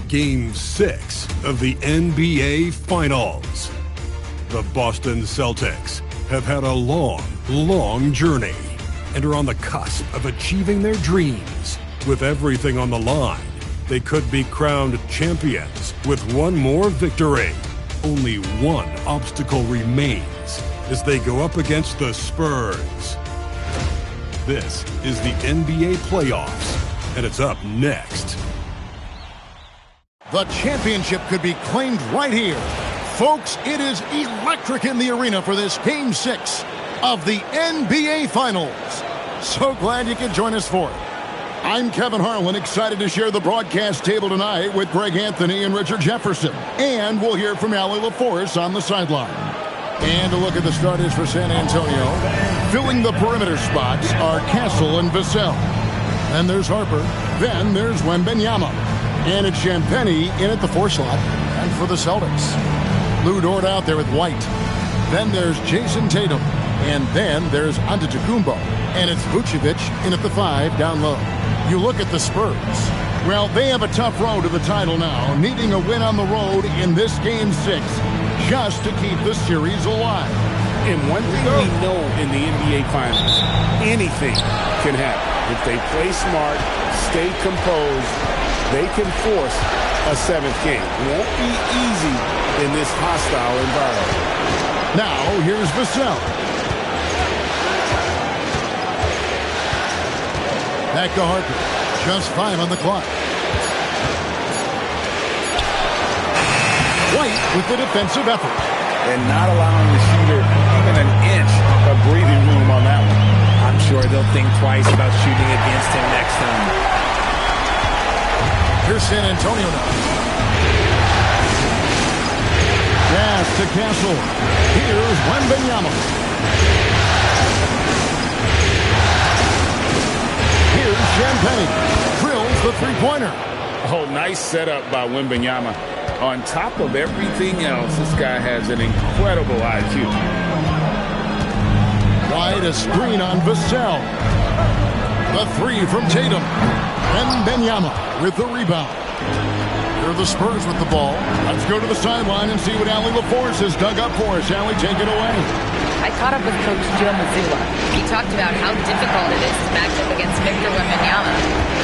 Game 6 of the NBA Finals. The Boston Celtics have had a long, long journey and are on the cusp of achieving their dreams. With everything on the line, they could be crowned champions with one more victory. Only one obstacle remains as they go up against the Spurs. This is the NBA playoffs, and it's up next. The championship could be claimed right here. Folks, it is electric in the arena for this Game 6 of the NBA Finals. So glad you could join us for it. I'm Kevin Harlan, excited to share the broadcast table tonight with Greg Anthony and Richard Jefferson. And we'll hear from Allie LaForce on the sideline. And a look at the starters for San Antonio. Filling the perimeter spots are Castle and Vassell. Then there's Harper. Then there's Wembanyama. And it's Champagnie in at the 4 slot. And for the Celtics, Lou Dort out there with White. Then there's Jason Tatum. And then there's Antetokounmpo. And it's Vucevic in at the 5 down low. You look at the Spurs. Well, they have a tough road to the title now, needing a win on the road in this Game 6 just to keep the series alive. And one thing we know in the NBA Finals, anything can happen. If they play smart, stay composed, they can force a 7th game. It won't be easy in this hostile environment. Now, here's Vassell. Back to Harper. Just 5 on the clock. White with the defensive effort. And not allowing the shooter even an inch of breathing room on that one. I'm sure they'll think twice about shooting against him next time. Here's San Antonio now. Pass to Castle. Here's Wembanyama. Here's Champagnie. Drills the three-pointer. Oh, nice setup by Wembanyama. On top of everything else, this guy has an incredible IQ. Wide a screen on Vassell. The 3 from Tatum. Wembanyama with the rebound. Here are the Spurs with the ball. Let's go to the sideline and see what Allie LaForce has dug up for us. Allie, take it away. I caught up with Coach Joe Mazzulla. He talked about how difficult it is to match up against Victor Wembanyama.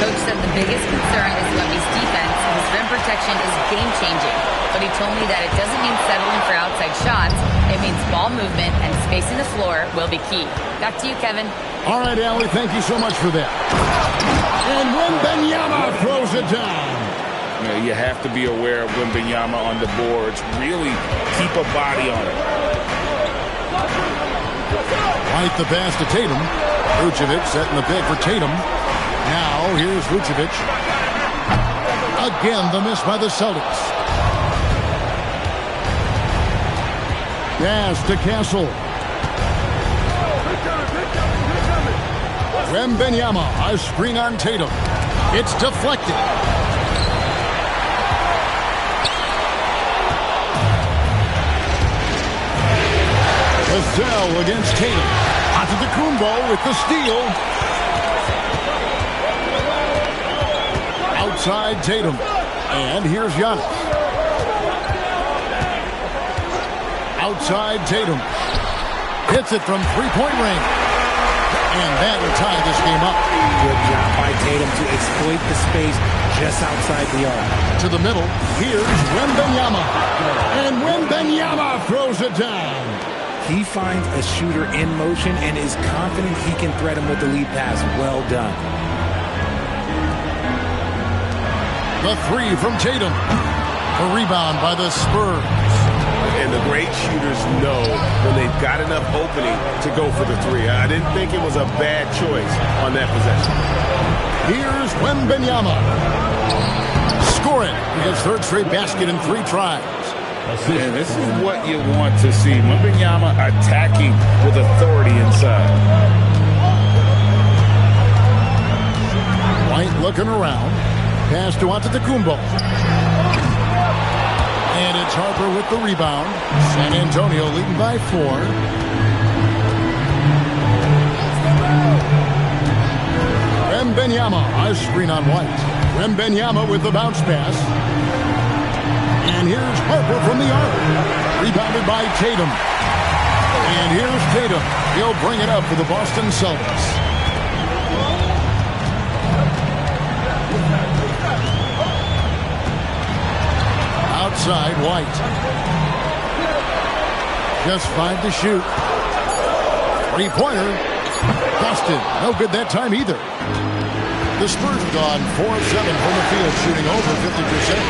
Coach said the biggest concern is Wemby's defense. His rim protection is game-changing. But he told me that it doesn't mean settling for outside shots. It means ball movement and spacing the floor will be key. Back to you, Kevin. All right, Allie, thank you so much for that. And Wembanyama throws it down. You have to be aware of Wembanyama on the boards. Really keep a body on it. White the pass to Tatum. Vucevic setting the pick for Tatum. Now here's Vucevic. Again the miss by the Celtics. Pass to Castle. Wembanyama, a screen on Tatum. It's deflected. Vassell against Tatum. Antetokounmpo with the steal. Outside Tatum. And here's Giannis. Outside Tatum. Hits it from three-point range. And that will tie this game up. Good job by Tatum to exploit the space just outside the arc. To the middle. Here's Wembanyama. And Wembanyama throws it down. He finds a shooter in motion and is confident he can thread him with the lead pass. Well done. The 3 from Tatum. A rebound by the Spurs. And the great shooters know when they've got enough opening to go for the 3. I didn't think it was a bad choice on that possession. Here's Wembanyama. Scoring his 3rd straight basket in 3 tries. And this is what you want to see. Wembanyama attacking with authority inside. White looking around. Pass to Antetokounmpo. And it's Harper with the rebound. San Antonio leading by 4. Wembanyama, a screen on White. Wembanyama with the bounce pass. And here's Harper from the arc. Rebounded by Tatum. And here's Tatum. He'll bring it up for the Boston Celtics. Outside, White. Just 5 to shoot. Three-pointer. Busted. No good that time either. The Spurs have gone 4 of 7 from the field, shooting over 50%.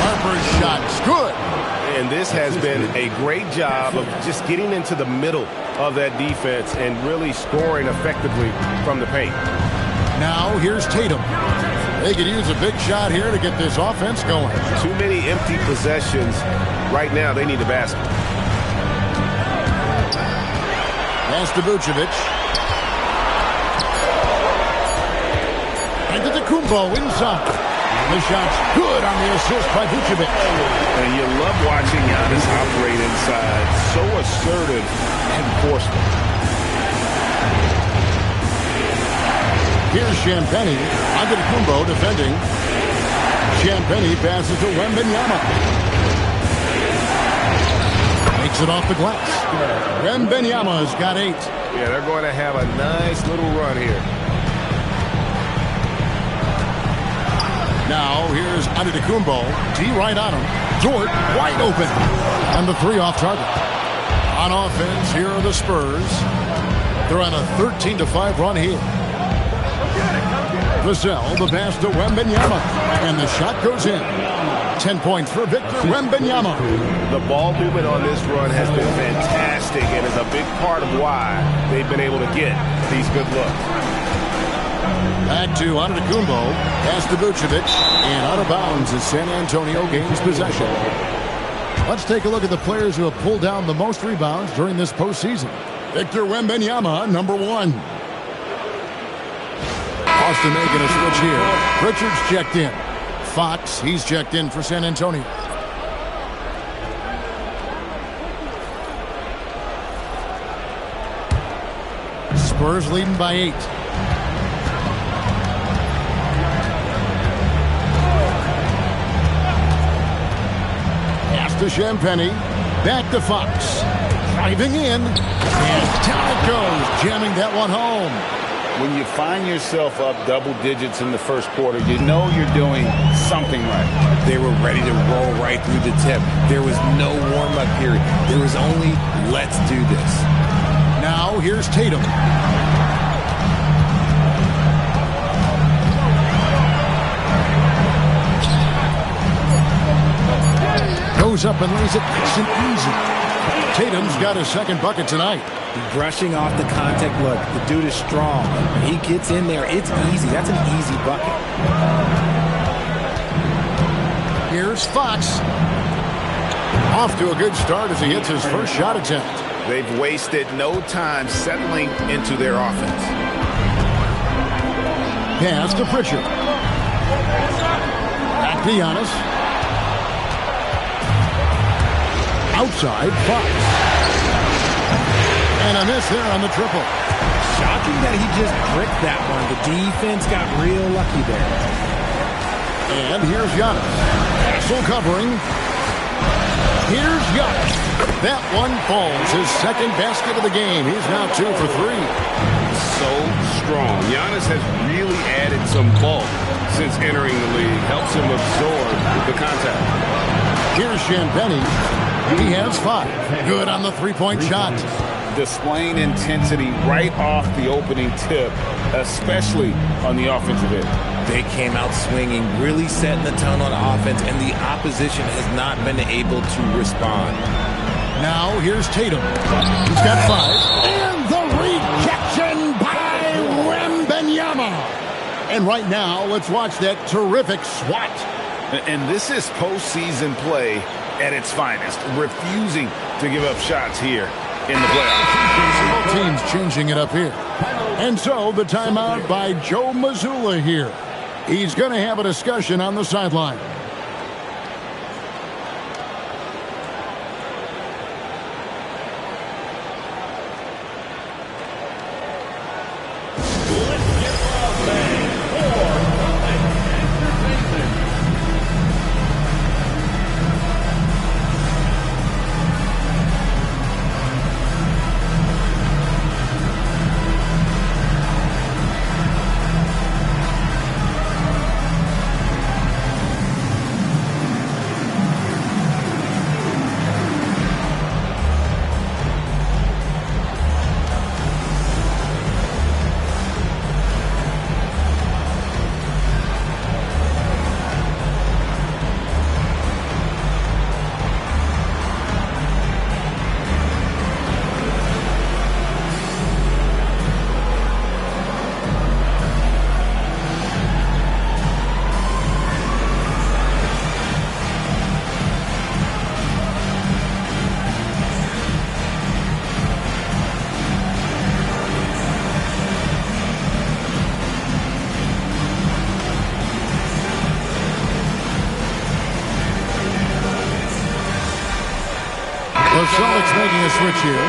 Harper's shot is good. And this has been a great job of just getting into the middle of that defense and really scoring effectively from the paint. Now here's Tatum. They could use a big shot here to get this offense going. Too many empty possessions. Right now, they need a basket. Pass to Vucevic. And to the Kumbo inside. The shot's good on the assist by Vucevic. And you love watching Giannis operate inside. So assertive and forceful. Here's Champagnie. Antetokounmpo defending. Champagnie passes to Wembanyama. Makes it off the glass. Wembanyama's got 8. Yeah, they're going to have a nice little run here. Now here's Antetokounmpo. D right on him. Dort wide open. And the 3 off target. On offense, here are the Spurs. They're on a 13-5 run here. Vassell, the pass to Wembanyama. And the shot goes in. 10 points for Victor Wembanyama. The ball movement on this run has been fantastic and is a big part of why they've been able to get these good looks. Back to Antetokounmpo. Pass to Vucevic. And out of bounds as San Antonio gains possession. Let's take a look at the players who have pulled down the most rebounds during this postseason. Victor Wembanyama, number 1. Boston making a switch here. Richards checked in. Fox, he's checked in for San Antonio. Spurs leading by 8. Pass to Champagnie. Back to Fox. Driving in. And down it goes. Jamming that one home. When you find yourself up double digits in the first quarter, you know you're doing something right. They were ready to roll right through the tip. There was no warm-up period. There was only, let's do this. Now here's Tatum. Goes up and lays it nice and easy. Tatum's got his second bucket tonight. Brushing off the contact. Look, the dude is strong. When he gets in there, it's easy. That's an easy bucket. Here's Fox. Off to a good start as he hits his first shot attempt. They've wasted no time settling into their offense. Pass to Pritchard. Back to Giannis. Outside, Fox. And a miss there on the triple. Shocking that he just bricked that one. The defense got real lucky there. And here's Giannis. Castle covering. Here's Giannis. That one falls. His second basket of the game. He's now 2 for 3. So strong. Giannis has really added some bulk since entering the league. Helps him absorb the contact. Here's Champagnie. He has 5. Good on the 3-point shot. Displaying intensity right off the opening tip, especially on the offensive end. They came out swinging, really setting the tone on offense, and the opposition has not been able to respond. Now here's Tatum. He's got 5. And the rejection by Wembanyama. And right now, let's watch that terrific swat. And this is postseason play at its finest, refusing to give up shots here in the playoffs. Both teams changing it up here. And so the timeout by Joe Mazzulla here. He's going to have a discussion on the sideline. The Celtics making a switch here.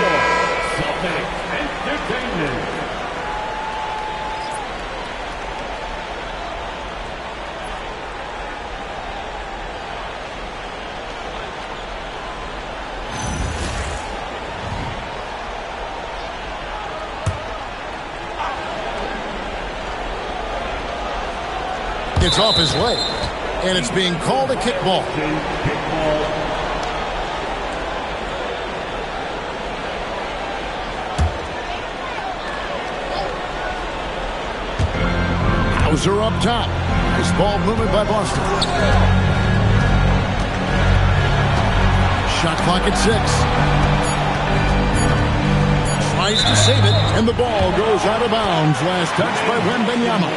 It's off his leg, and it's being called a kickball. Hauser up top. Nice ball movement by Boston. Shot clock at 6. Tries to save it, and the ball goes out of bounds. Last touch by Wembanyama.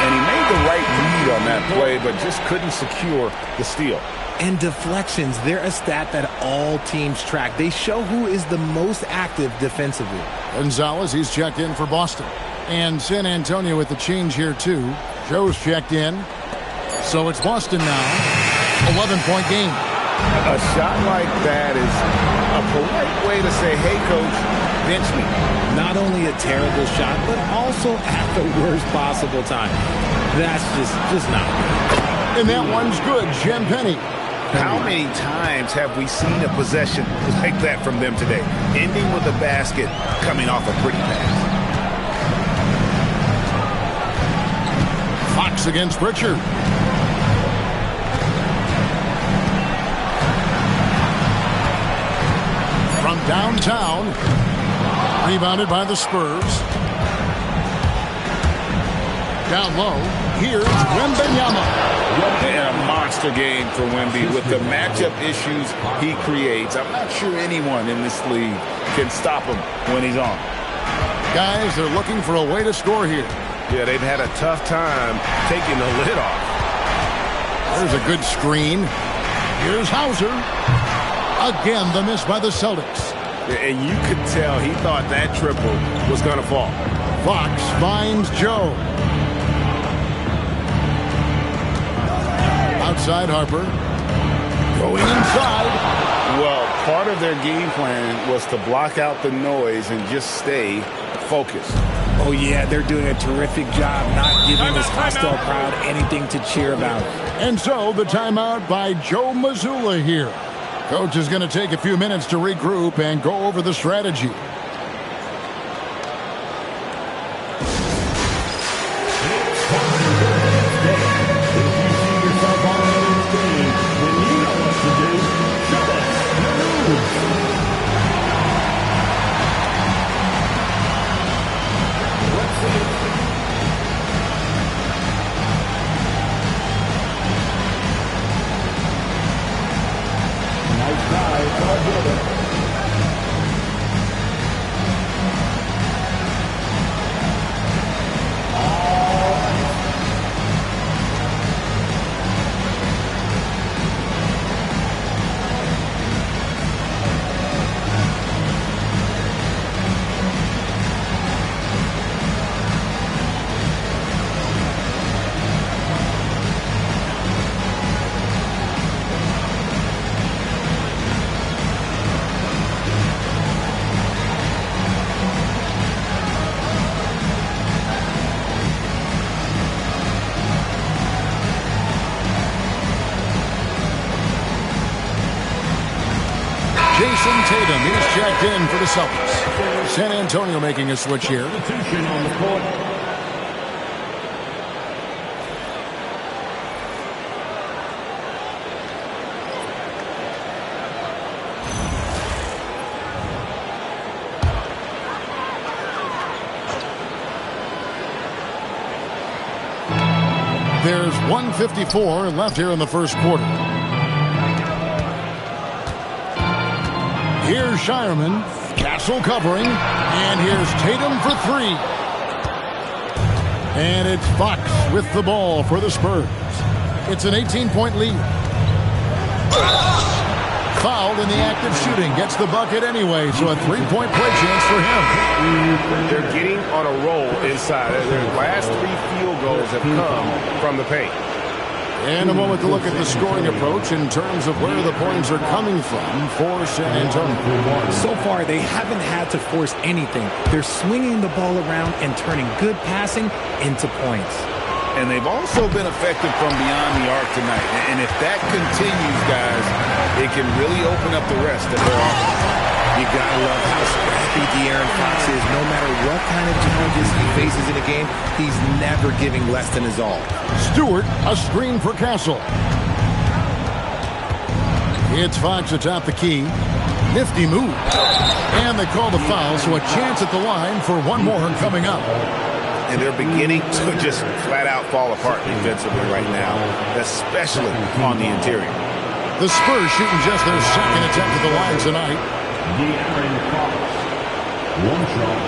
And he made the right read on that play, but just couldn't secure the steal. And deflections, they're a stat that all teams track. They show who is the most active defensively. Gonzalez, he's checked in for Boston. And San Antonio with the change here, too. Joe's checked in. So it's Boston now. 11-point game. A shot like that is a polite way to say, hey, coach, bench me. Not only a terrible shot, but also at the worst possible time. That's just not good. And that one's good. Jen Penny. How many times have we seen a possession like that from them today? Ending with a basket, coming off a pretty pass. Fox against Pritchard. From downtown. Rebounded by the Spurs. Down low. Here's Wembanyama. And a monster game for Wemby with the matchup issues he creates. I'm not sure anyone in this league can stop him when he's on. Guys, they're looking for a way to score here. Yeah, they've had a tough time taking the lid off. There's a good screen. Here's Hauser. Again, the miss by the Celtics. And you could tell he thought that triple was going to fall. Fox finds Joe. Outside Harper. Going inside. Well, part of their game plan was to block out the noise and just stay focused. Oh, yeah, they're doing a terrific job not giving this hostile crowd anything to cheer about. And so the timeout by Joe Mazzulla here. Coach is going to take a few minutes to regroup and go over the strategy. Jason Tatum, he's checked in for the Celtics. San Antonio making a switch here. There's 1:54 left here in the first quarter. Here's Shireman, Castle covering, and here's Tatum for 3. And it's Fox with the ball for the Spurs. It's an 18-point lead. Fouled in the act of shooting, gets the bucket anyway, so a 3-point play chance for him. They're getting on a roll inside. Their last 3 field goals have come from the paint. And a moment to look at the scoring approach in terms of where the points are coming from for San Antonio. So far, they haven't had to force anything. They're swinging the ball around and turning good passing into points. And they've also been effective from beyond the arc tonight. And if that continues, guys, it can really open up the rest of their offense. You gotta love how scrappy De'Aaron Fox is. No matter what kind of challenges he faces in a game, he's never giving less than his all. Stewart, a screen for Castle. It's Fox atop the key. Nifty move. And they call the foul, so a chance at the line for one more coming up. And they're beginning to just flat out fall apart defensively right now, especially on the interior. The Spurs shooting just their second attempt at the line tonight. De'Aaron Fox, one shot.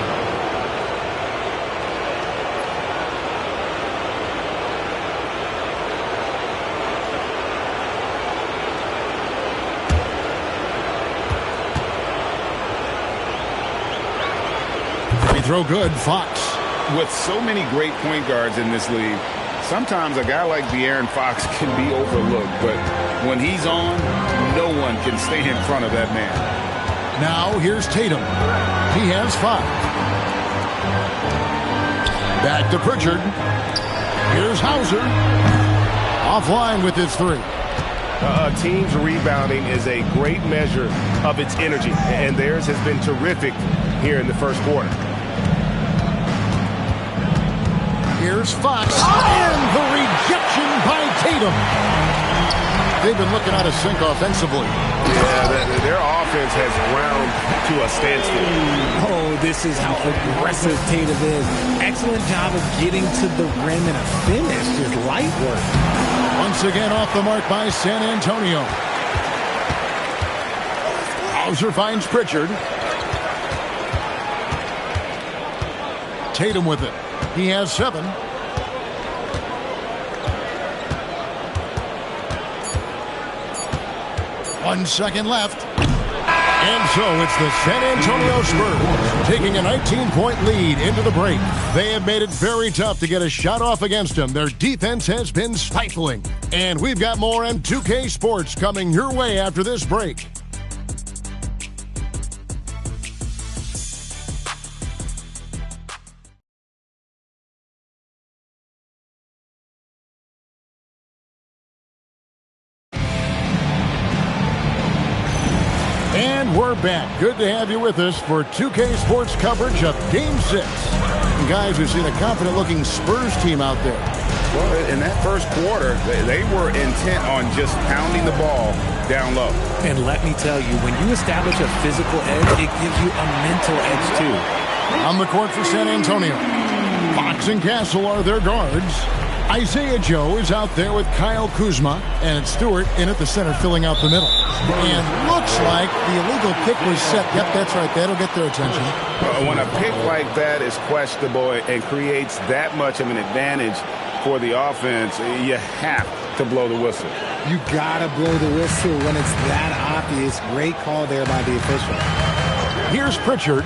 Free throw good, Fox. With so many great point guards in this league, sometimes a guy like De'Aaron Fox can be overlooked, but when he's on, no one can stay in front of that man. Now here's Tatum. He has 5. Back to Pritchard. Here's Hauser. Offline with his 3. A team's rebounding is a great measure of its energy, and theirs has been terrific here in the first quarter. Here's Fox. And the rejection by Tatum. They've been looking out of sync offensively. Yeah, their offense has ground to a standstill. Oh, this is how aggressive Tatum is. Excellent job of getting to the rim and a finish. Just light work. Once again off the mark by San Antonio. Hauser finds Pritchard. Tatum with it. He has 7. One second left. And so it's the San Antonio Spurs taking a 19-point lead into the break. They have made it very tough to get a shot off against them. Their defense has been stifling. And we've got more M2K Sports coming your way after this break. And we're back. Good to have you with us for 2K Sports coverage of Game 6. And guys, we've seen a confident-looking Spurs team out there. Well, in that first quarter, they were intent on just pounding the ball down low. And let me tell you, when you establish a physical edge, it gives you a mental edge, too. On the court for San Antonio, Fox and Castle are their guards. Isaiah Joe is out there with Kyle Kuzma, and it's Stewart in at the center filling out the middle. And looks like the illegal pick was set. Yep, that's right. That'll get their attention. When a pick like that is questionable and creates that much of an advantage for the offense, you have to blow the whistle. You gotta blow the whistle when it's that obvious. Great call there by the official. Here's Pritchard.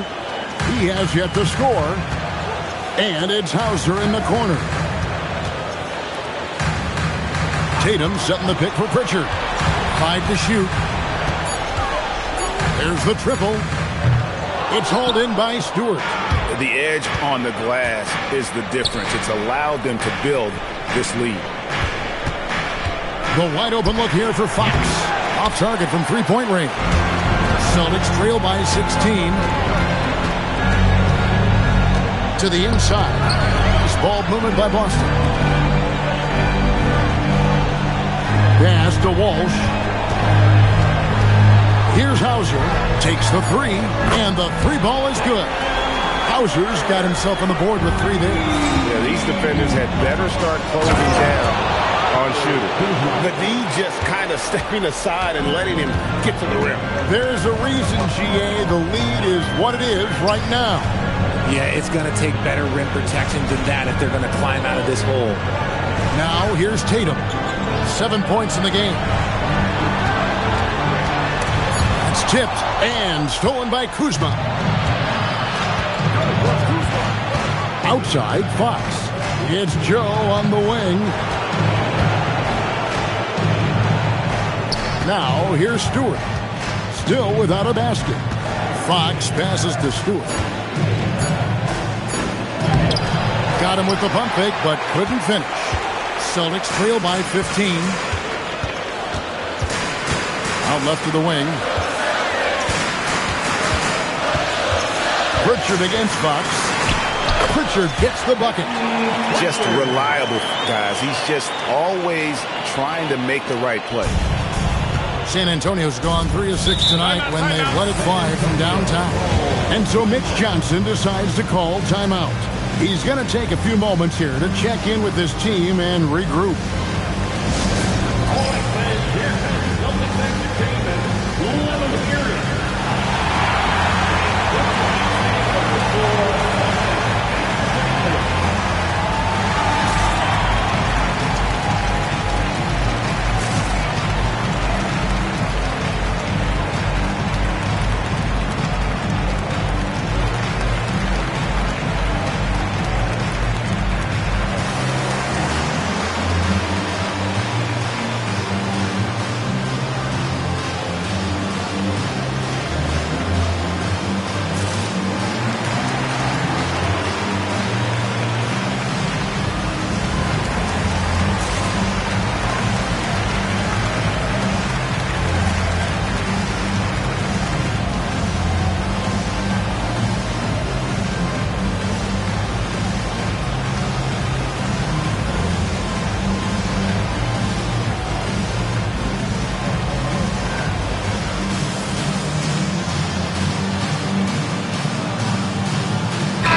He has yet to score. And it's Hauser in the corner. Tatum setting the pick for Pritchard. 5 to shoot. There's the triple. It's hauled in by Stewart. The edge on the glass is the difference. It's allowed them to build this lead. The wide open look here for Fox. Off target from three-point range. Celtics trail by 16. To the inside. Nice ball movement by Boston. Pass to Walsh. Here's Hauser. Takes the 3. And the 3 ball is good. Hauser's got himself on the board with 3 there. Yeah, these defenders had better start closing down on shooting. The D just kind of stepping aside and letting him get to the rim. There's a reason, GA, the lead is what it is right now. Yeah, it's going to take better rim protection than that if they're going to climb out of this hole. Now here's Tatum. 7 points in the game. It's tipped and stolen by Kuzma. Outside, Fox. It's Joe on the wing. Now here's Stewart. Still without a basket. Fox passes to Stewart. Got him with the pump fake, but couldn't finish. Celtics trail by 15. Out left to the wing. Pritchard against Fox. Pritchard gets the bucket. Just reliable, guys. He's just always trying to make the right play. San Antonio's gone 3 of 6 tonight when they've let it fly from downtown. And so Mitch Johnson decides to call timeout. He's going to take a few moments here to check in with his team and regroup.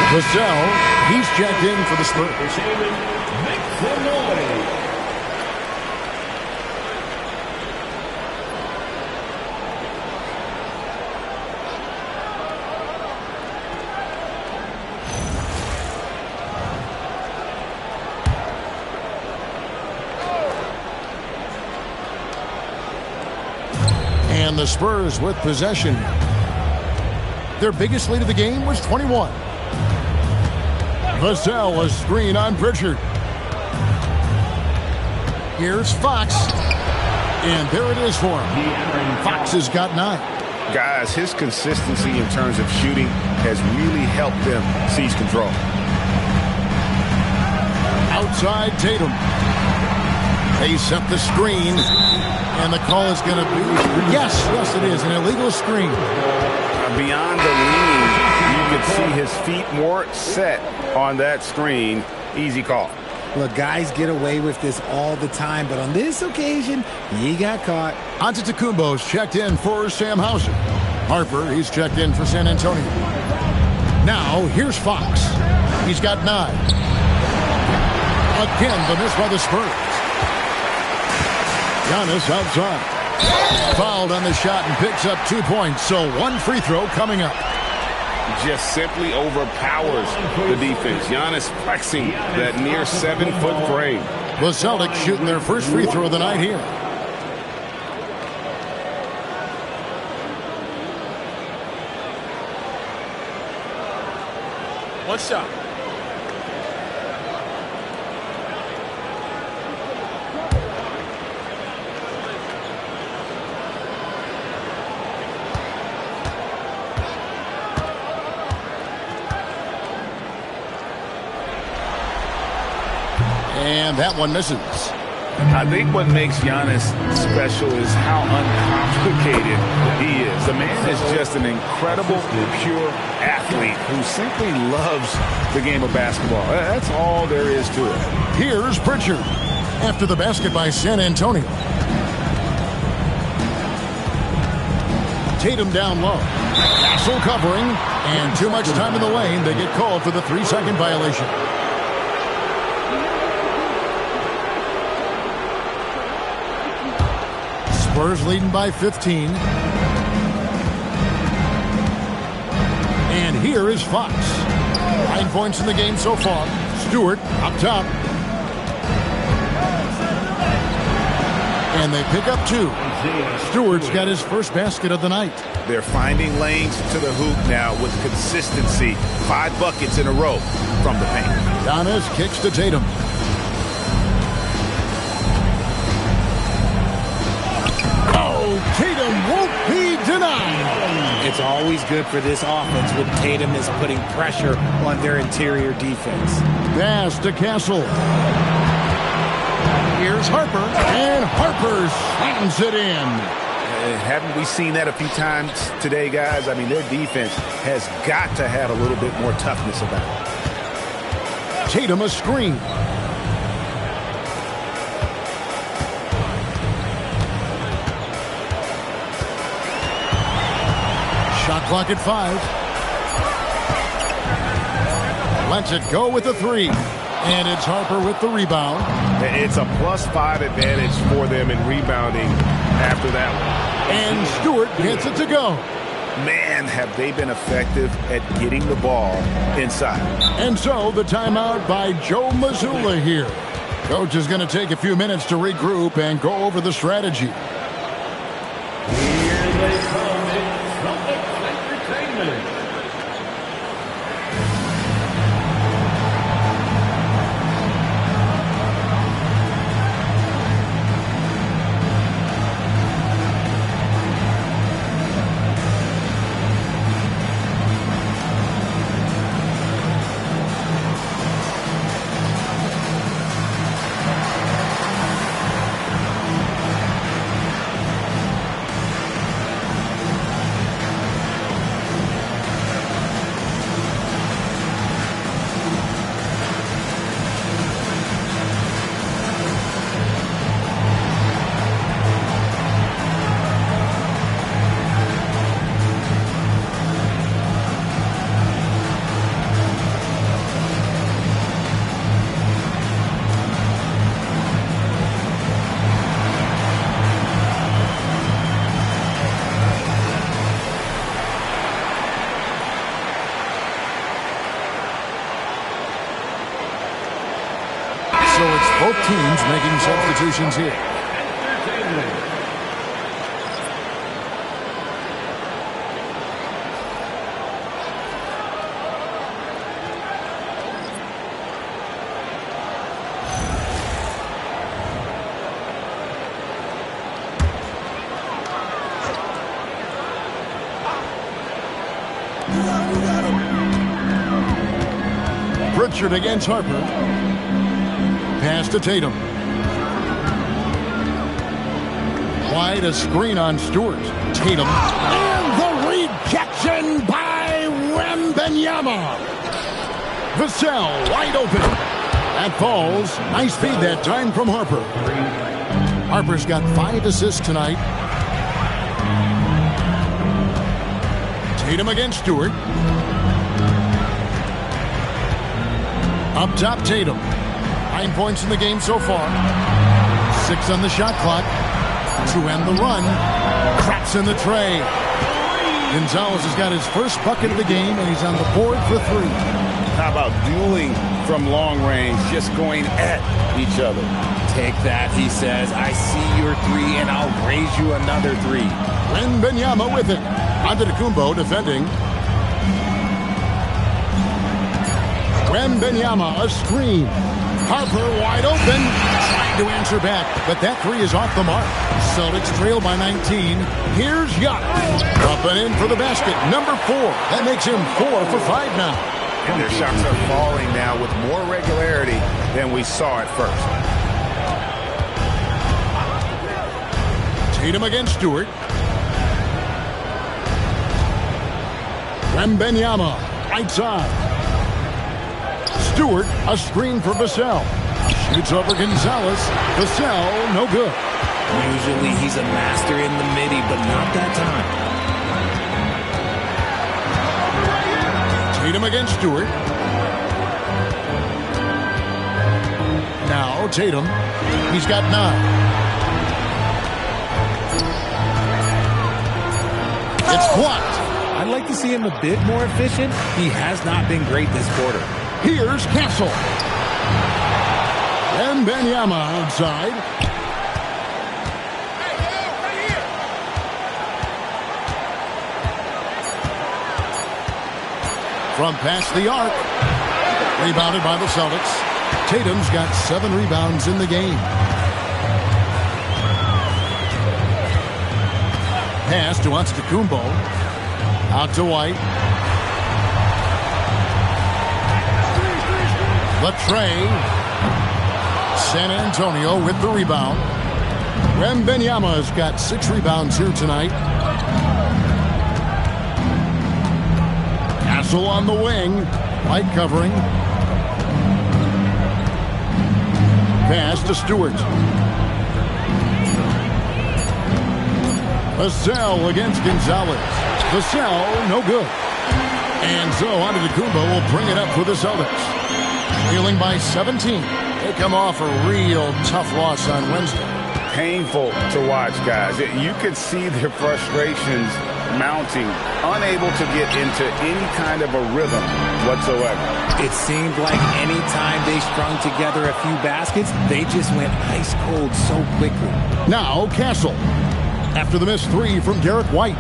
Vassell, he's checked in for the Spurs. And the Spurs with possession. Their biggest lead of the game was 21. Vassell, a screen on Pritchard. Here's Fox. And there it is for him. Fox has got 9. Guys, his consistency in terms of shooting has really helped them seize control. Outside Tatum. They set the screen. And the call is going to be... Yes, it is. An illegal screen. Beyond the lean, you could see his feet more set on that screen. Easy call. Look, guys get away with this all the time, but on this occasion, he got caught. Antetokounmpo's checked in for Sam Hauser. Harper, he's checked in for San Antonio. Now, here's Fox. He's got 9. Again, the miss by the Spurs. Giannis outside. Fouled on the shot and picks up 2 points, so 1 free throw coming up. Just simply overpowers the defense. Giannis flexing that near 7-foot frame. The Celtics shooting their first free throw of the night here. One shot. And that one misses. I think what makes Giannis special is how uncomplicated he is. The man is just an incredible, pure athlete who simply loves the game of basketball. That's all there is to it. Here's Pritchard after the basket by San Antonio. Tatum down low. Castle covering, and too much time in the lane. They get called for the 3-second violation. Spurs leading by 15. And here is Fox. 9 points in the game so far. Stewart up top. And they pick up 2. Stewart's got his first basket of the night. They're finding lanes to the hoop now with consistency. 5 buckets in a row from the paint. Giannis kicks to Tatum. It's always good for this offense when Tatum is putting pressure on their interior defense. Pass to Castle. Here's Harper, and Harper slams it in. Haven't we seen that a few times today, guys? I mean, their defense has got to have a little bit more toughness about it. Tatum a screen. Shot clock at 5. Lets it go with the 3. And it's Harper with the rebound. It's a +5 advantage for them in rebounding after that one. And Stewart gets it to go. Man, have they been effective at getting the ball inside. And so the timeout by Joe Mazzulla here. Coach is going to take a few minutes to regroup and go over the strategy. Here they come. It's Celtics Entertainment. So it's both teams making substitutions here. Pritchard against Harper. Pass to Tatum. Wide a screen on Stewart. Tatum. And the rejection by Wembanyama. Vassell wide open. That falls. Nice feed that time from Harper. Harper's got 5 assists tonight. Tatum against Stewart. Up top, Tatum. 9 points in the game so far. 6 on the shot clock. To end the run. Craps in the tray. Gonzalez has got his first bucket of the game, and he's on the board for 3. How about dueling from long range, just going at each other? Take that, he says. I see your 3, and I'll raise you another 3. Wembanyama with it. Antetokounmpo defending. Wembanyama, a screen. Harper wide open. Trying to answer back, but that 3 is off the mark. Celtics trail by 19. Here's Yacht. Up and in for the basket. Number 4. That makes him 4 for 5 now. And their shots are falling now with more regularity than we saw at first. Tatum against Stewart. Wembanyama, right side. Stewart, a screen for Vassell. Shoots over Gonzalez. Vassell, no good. Usually he's a master in the midi, but not that time. Tatum against Stewart. Now Tatum. He's got 9. It's blocked. I'd like to see him a bit more efficient. He has not been great this quarter. Here's Castle. And Wembanyama outside. From past the arc. Rebounded by the Celtics. Tatum's got 7 rebounds in the game. Pass to Antetokounmpo. Out to White. Latrey. San Antonio with the rebound. Wembanyama has got 6 rebounds here tonight. Castle on the wing. White covering. Pass to Stewart. Vassell against Gonzalez. Vassell, no good. And so Antetokounmpo will bring it up for the Celtics. Trailing by 17. They come off a real tough loss on Wednesday. Painful to watch, guys. You could see their frustrations mounting, unable to get into any kind of a rhythm whatsoever. It seemed like any time they strung together a few baskets, they just went ice cold so quickly. Now Castle. After the missed 3 from Derek White.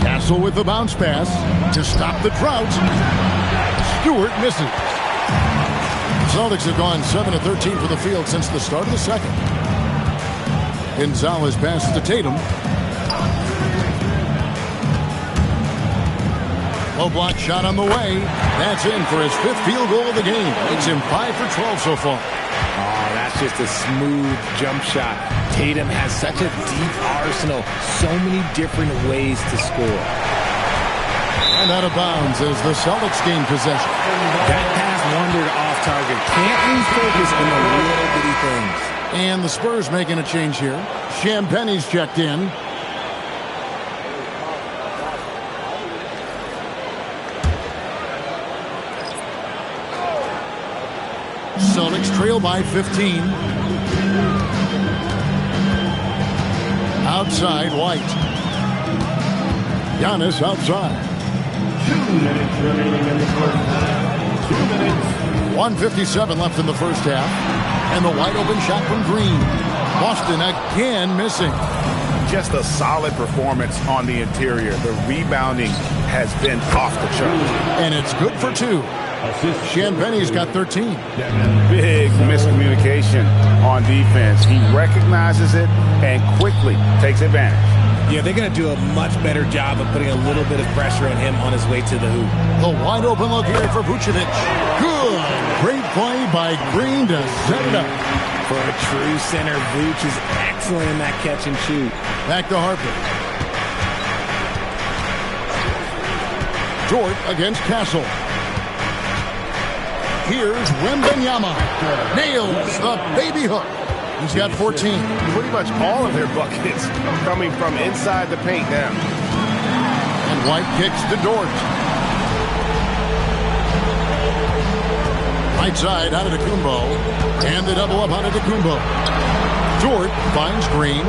Castle with the bounce pass to stop the drought. Stewart misses. Celtics have gone 7 of 13 for the field since the start of the second. Gonzalez passes to Tatum. Low block shot on the way. That's in for his 5th field goal of the game. Makes him 5 for 12 so far. Oh, that's just a smooth jump shot. Tatum has such a deep arsenal. So many different ways to score. And out of bounds as the Celtics gain possession. That pass wandered off target. Can't lose focus in the little bitty things. And the Spurs making a change here. Champagne's checked in. Celtics trail by 15. Outside, White. Giannis outside. 2 minutes remaining in the first half. 2 minutes. 1:57 left in the first half. And the wide open shot from Green. Boston again missing. Just a solid performance on the interior. The rebounding has been off the charts. And it's good for 2. Champagne's got 13. Big miscommunication on defense. He recognizes it and quickly takes advantage. Yeah, they're going to do a much better job of putting a little bit of pressure on him on his way to the hoop. The wide open look here for Vucevic. Good. Great play by Green to set it up. For a true center, Vooch is excellent in that catch and shoot. Back to Harper. Dort against Castle. Here's Wembanyama. Nails the baby hook. He's got 14. Pretty much all of their buckets coming from inside the paint now. And White kicks to Dort. Right side, Antetokounmpo. And the double up Antetokounmpo. Dort finds Green.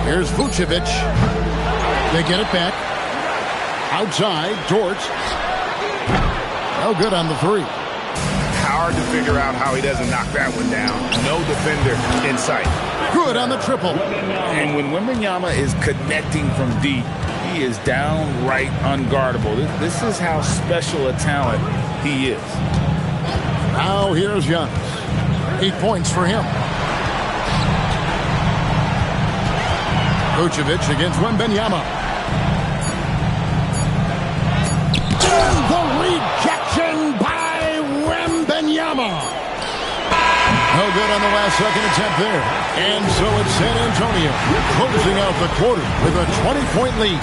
Here's Vucevic. They get it back. Outside, Dort. No good on the 3. Hard to figure out how he doesn't knock that one down. No defender in sight. Good on the triple. And when Wembanyama is connecting from deep, he is downright unguardable. This is how special a talent he is. Now here's Giannis. 8 points for him. Vucevic against Wembanyama. The rejection by Wembanyama. No good on the last second attempt there. And so it's San Antonio closing out the quarter with a 20-point lead.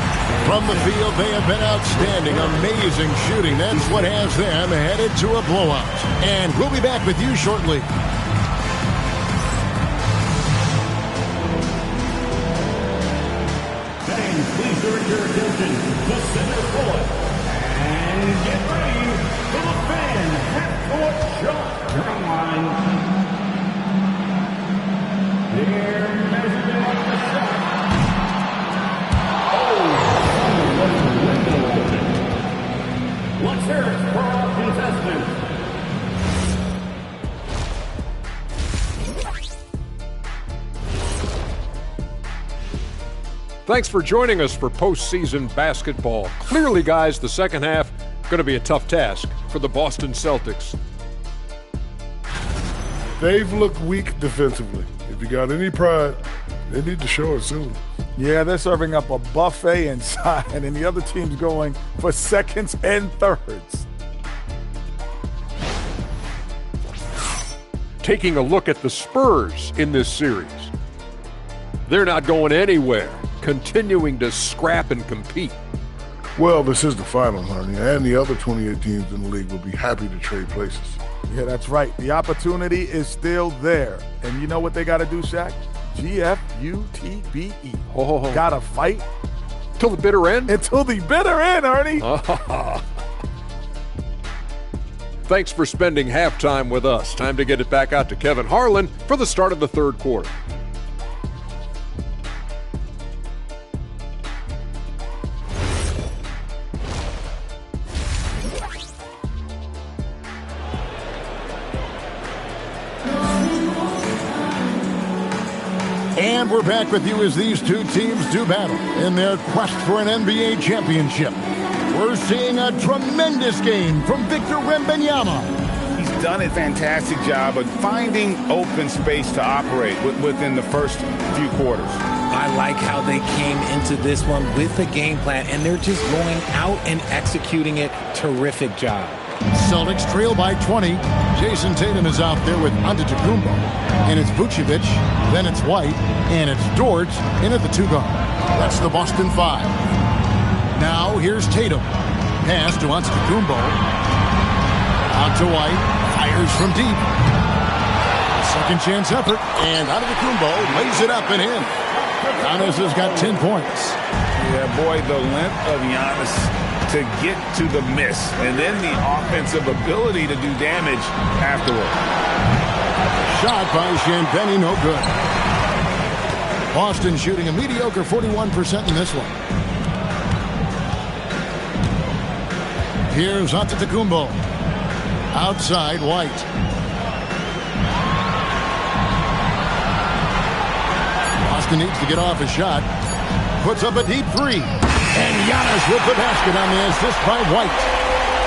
From the field, they have been outstanding. Amazing shooting. That's what has them headed to a blowout. And we'll be back with you shortly. Fans, please direct your attention to center court. And get ready for the fan half-court shot drum line. They're measuring up the shot. Oh, what's the window open? Let's hear it for our contestants. Thanks for joining us for postseason basketball. Clearly, guys, the second half going to be a tough task for the Boston Celtics. They've looked weak defensively. If you got any pride, they need to show it soon. Yeah, they're serving up a buffet inside, and the other team's going for seconds and thirds. Taking a look at the Spurs in this series. They're not going anywhere, continuing to scrap and compete. Well, this is the final, honey, and the other 28 teams in the league will be happy to trade places. Yeah, that's right. The opportunity is still there. And you know what they got to do, Shaq? GFUTBE. Oh. Got to fight. Till the bitter end? Until the bitter end, Ernie. Thanks for spending halftime with us. Time to get it back out to Kevin Harlan for the start of the third quarter. And we're back with you as these two teams do battle in their quest for an NBA championship. We're seeing a tremendous game from Victor Wembanyama. He's done a fantastic job of finding open space to operate within the first few quarters. I like how they came into this one with a game plan, and they're just going out and executing it. Terrific job. Celtics trail by 20. Jason Tatum is out there with Antetokounmpo. And it's Vucevic, then it's White, and it's Dort in at the 2-guard. That's the Boston 5. Now here's Tatum. Pass to Antetokounmpo. Out to White. Fires from deep. Second chance effort. And Antetokounmpo lays it up and in. Giannis has got 10 points. Yeah, boy, the length of Giannis to get to the miss, and then the offensive ability to do damage afterward. Shot by Champagnie, no good. Boston shooting a mediocre 41% in this one. Here's Antetokounmpo. Outside, White. Boston needs to get off a shot. Puts up a deep three. And Giannis with the basket on the assist by White.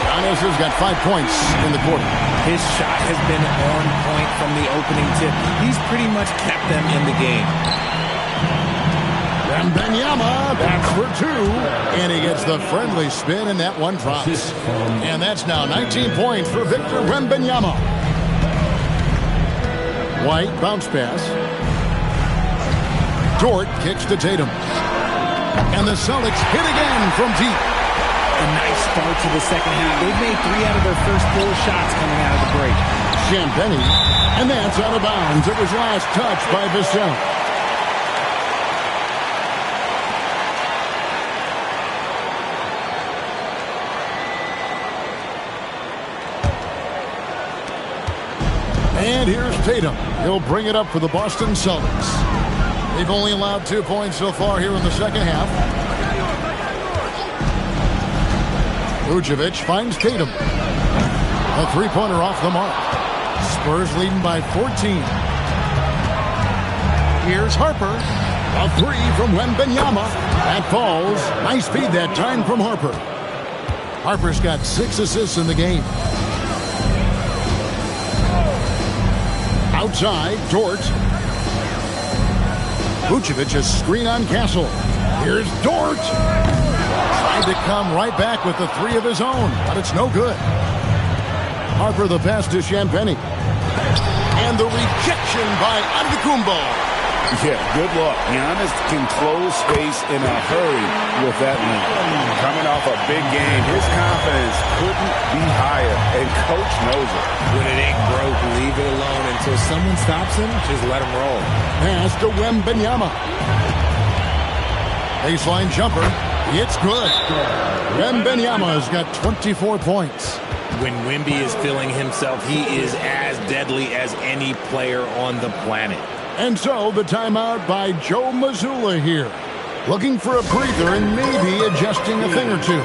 Giannis has got 5 points in the quarter. His shot has been on point from the opening tip. He's pretty much kept them in the game. Wembanyama back for 2. And he gets the friendly spin, and that one drops. And that's now 19 points for Victor Wembanyama. White bounce pass. Dort kicks to Tatum. And the Celtics hit again from deep. A nice start to the second half. They've made 3 out of their first 4 shots coming out of the break. Champagnie, and that's out of bounds. It was last touched by Vassell. And here's Tatum. He'll bring it up for the Boston Celtics. They've only allowed 2 points so far here in the second half. Vucevic finds Tatum. A three-pointer off the mark. Spurs leading by 14. Here's Harper. A three from Wembanyama. That falls. Nice feed that time from Harper. Harper's got 6 assists in the game. Outside, Dort. Vucevic a screen on Castle. Here's Dort. Tried to come right back with the 3 of his own, but it's no good. Harper the pass to Champagnie. And the rejection by Antetokounmpo. Yeah, good luck. Giannis can close space in a hurry with that lead. Coming off a big game, his confidence couldn't be higher, and coach knows it. When it ain't broke, leave it alone until someone stops him. Just let him roll. Pass to Wembanyama. Baseline jumper. It's good. Wembanyama has got 24 points. When Wemby is feeling himself, he is as deadly as any player on the planet. And so the timeout by Joe Mazzulla here. Looking for a breather and maybe adjusting a thing or two.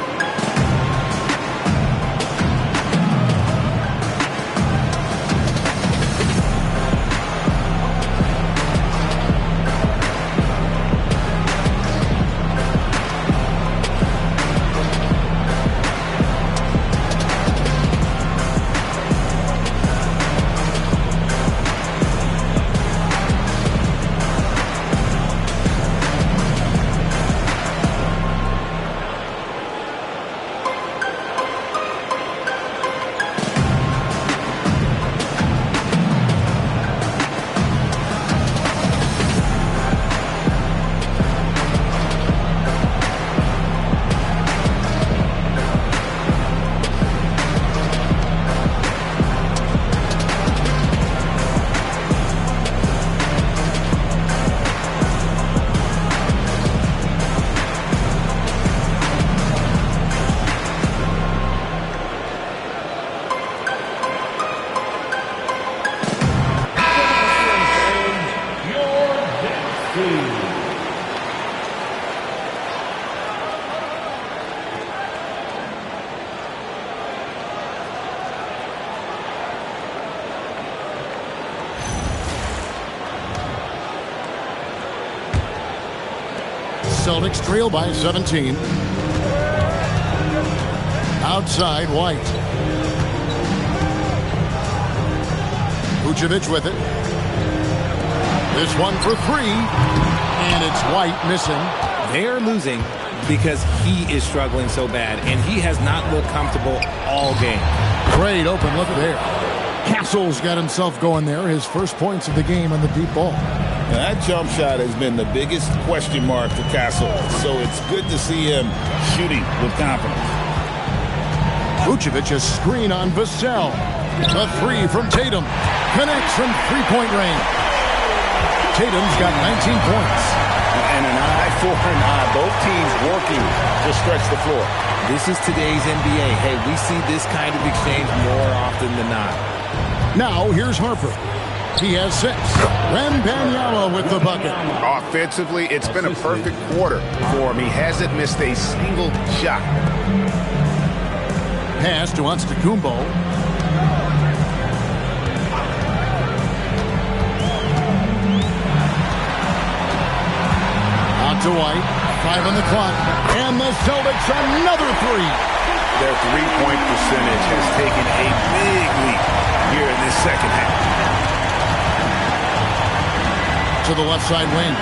Celtics trail by 17. Outside, White. Vucevic with it. This one for three. And it's White missing. They're losing because he is struggling so bad, and he has not looked comfortable all game. Great open look there. Castle's got himself going there. His first points of the game on the deep ball. Now, that jump shot has been the biggest question mark for Castle, so it's good to see him shooting with confidence. Vucevic a screen on Vassell. The three from Tatum. Connects from three-point range. Tatum's got 19 points. And an eye for an eye. Both teams working to stretch the floor. This is today's NBA. Hey, we see this kind of exchange more often than not. Now, here's Harper. He has 6. Wembanyama with the bucket. Offensively, it's been a perfect quarter for him. He hasn't missed a single shot. Pass to Antetokounmpo. Out to White. 5 on the clock. And the Celtics another three. Their three-point percentage has taken a big leap here in this second half. To the left side wing.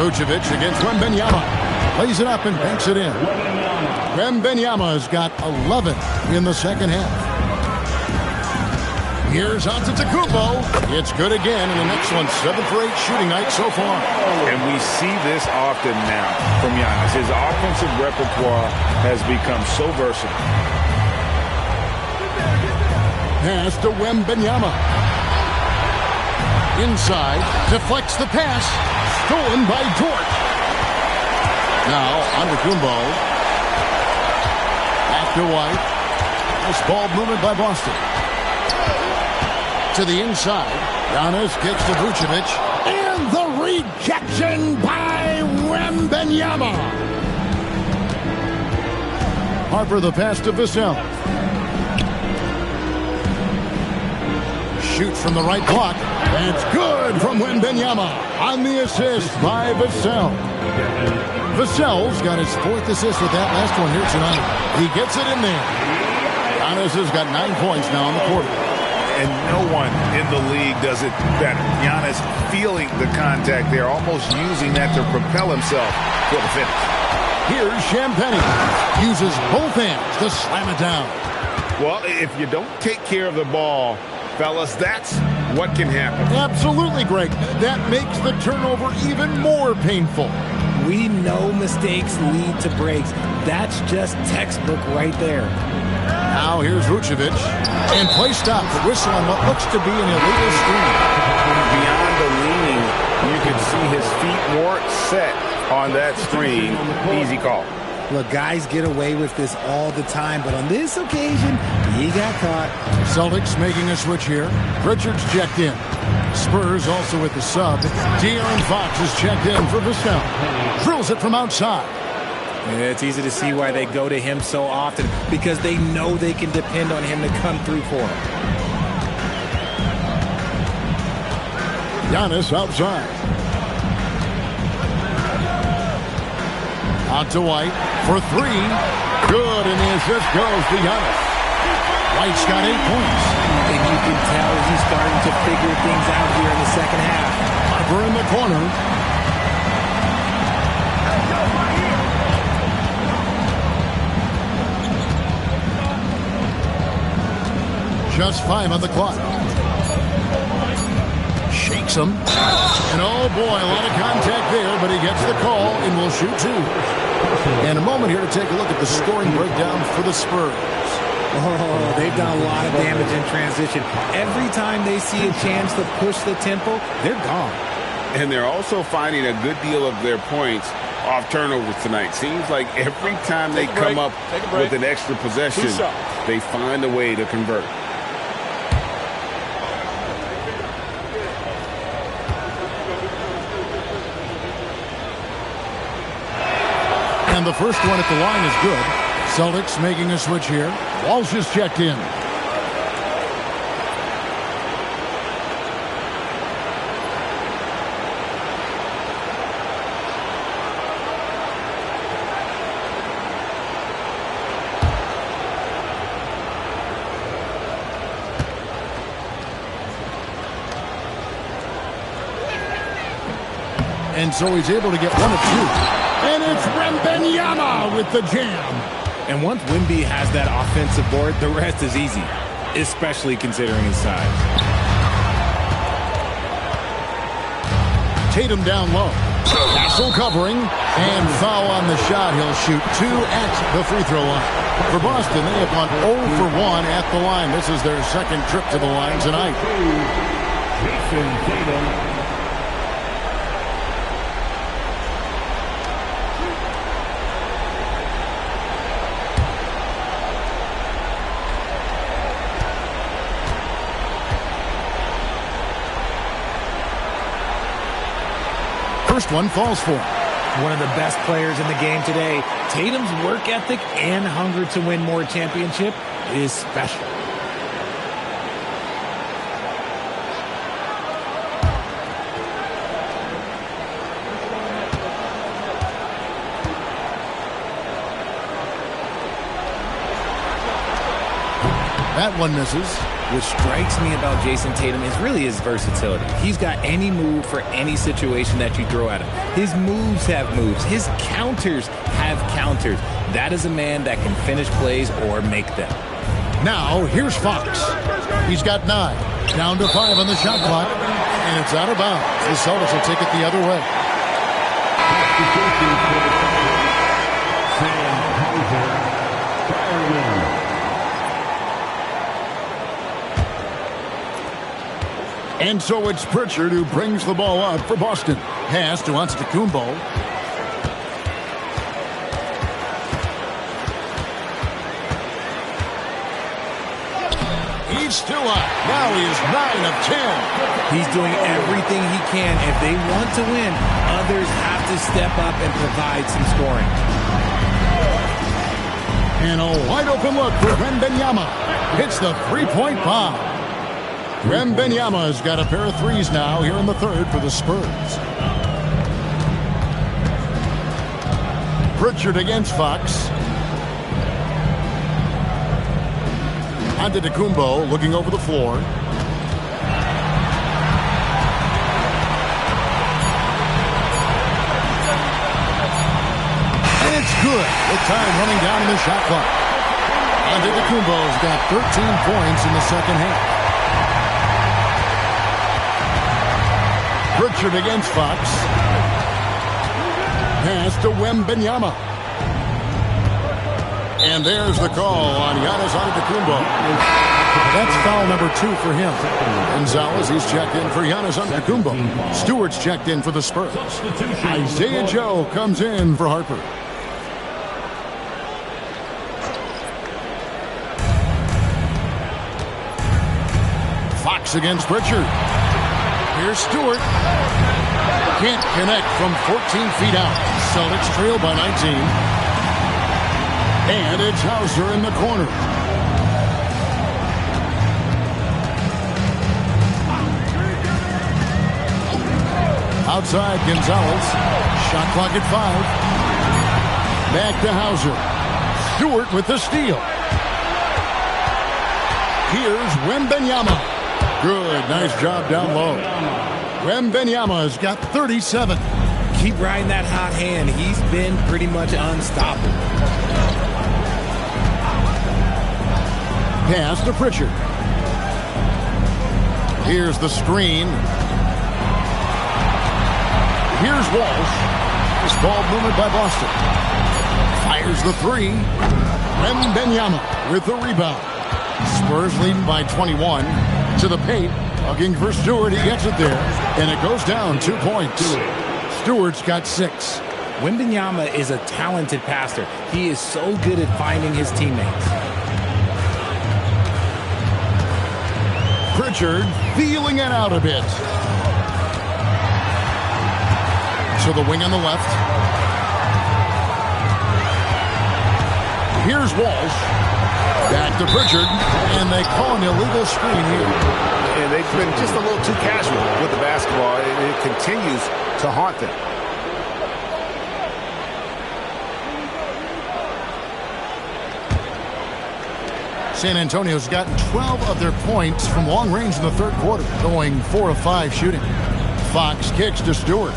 Vucevic against Wembanyama. Lays it up and banks it in. Wembanyama has got 11 in the second half. Here's Antetokounmpo. It's good again, and the next one 7 for 8 shooting night so far. And we see this often now from Giannis. His offensive repertoire has become so versatile. Pass to Wembanyama. Inside, deflects the pass. Stolen by Dort. Now, Antetokounmpo. Back to White. Nice ball movement by Boston. To the inside. Giannis kicks to Vucevic. And the rejection by Wembanyama. Harper the pass to Vassell. Shoots from the right block. That's good from Wembanyama on the assist by Vassell. Vassell's got his 4th assist with that last one here tonight. He gets it in there. Giannis has got 9 points now in the quarter. And no one in the league does it better. Giannis feeling the contact there, almost using that to propel himself for the finish. Here's Champagnie. Uses both hands to slam it down. Well, if you don't take care of the ball, fellas, that's what can happen. Absolutely, Greg. That makes the turnover even more painful. We know mistakes lead to breaks. That's just textbook right there. Now here's Vucevic. And play stop. The whistle on what looks to be an illegal screen. Beyond the leaning, you can see his feet more set on that screen. Easy call. Look, guys get away with this all the time, but on this occasion, he got caught. Celtics making a switch here. Richards checked in. Spurs also with the sub. De'Aaron Fox is checked in for Vassell. Drills it from outside. Yeah, it's easy to see why they go to him so often, because they know they can depend on him to come through for them. Giannis outside. Out to White for 3. Good, and the assist goes to Giannis. White's got 8 points. And you can tell he's starting to figure things out here in the second half. Harper in the corner. Just 5 on the clock. Shakes him. And oh boy, a lot of contact there, but he gets the call and will shoot 2. And a moment here to take a look at the scoring breakdown for the Spurs. Oh, they've done a lot of damage in transition. Every time they see a chance to push the tempo, they're gone. And they're also finding a good deal of their points off turnovers tonight. Seems like every time they come up with an extra possession, they find a way to convert. And the first one at the line is good. Celtics making a switch here. Walsh is checked in. And so he's able to get one of two. And it's Wembanyama with the jam. And once Wemby has that offensive board, the rest is easy, especially considering his size. Tatum down low. Castle covering. And foul on the shot. He'll shoot 2 at the free throw line. For Boston, they have gone 0 for 1 at the line. This is their second trip to the line tonight. Jason Tatum. First one falls for him. One of the best players in the game today. Tatum's work ethic and hunger to win more championship is special. That one misses. What strikes me about Jason Tatum is really his versatility. He's got any move for any situation that you throw at him. His moves have moves. His counters have counters. That is a man that can finish plays or make them. Now, here's Fox. He's got 9. Down to 5 on the shot clock. And it's out of bounds. The Celtics will take it the other way. And so it's Pritchard who brings the ball up for Boston. Pass to Antetokounmpo. He's still up. Now he is 9 of 10. He's doing everything he can. If they want to win, others have to step up and provide some scoring. And a wide open look for Wembanyama. Hits the three-point bomb. Wembanyama's got a pair of threes now here in the third for the Spurs. Pritchard against Fox. Antetokounmpo looking over the floor. And it's good with time running down in the shot clock. Antetokounmpo's got 13 points in the second half. Pritchard against Fox. Pass to Wembanyama. And there's the call on Giannis Antetokounmpo. That's foul number 2 for him. Gonzalez, he's checked in for Giannis Antetokounmpo. Stewart's checked in for the Spurs. Isaiah Joe comes in for Harper. Fox against Pritchard. Here's Stewart. Can't connect from 14 feet out. Celtics trail by 19. And it's Hauser in the corner. Outside, Gonzalez. Shot clock at 5. Back to Hauser. Stewart with the steal. Here's Wembanyama. Good, nice job down low. Wembanyama's got 37. Keep riding that hot hand. He's been pretty much unstoppable. Pass to Pritchard. Here's the screen. Here's Walsh. This ball movement by Boston. Fires the 3. Wembanyama with the rebound. Spurs leading by 21. To the paint, looking for Stewart. He gets it there, and it goes down 2 points. Stewart's got 6. Wembanyama is a talented passer. He is so good at finding his teammates. Pritchard feeling it out a bit. To the wing on the left. Here's Walsh. Back to Pritchard, and they call an illegal screen here. And they've been just a little too casual with the basketball, and it continues to haunt them. San Antonio's gotten 12 of their points from long range in the third quarter, going 4 of 5 shooting. Fox kicks to Stewart.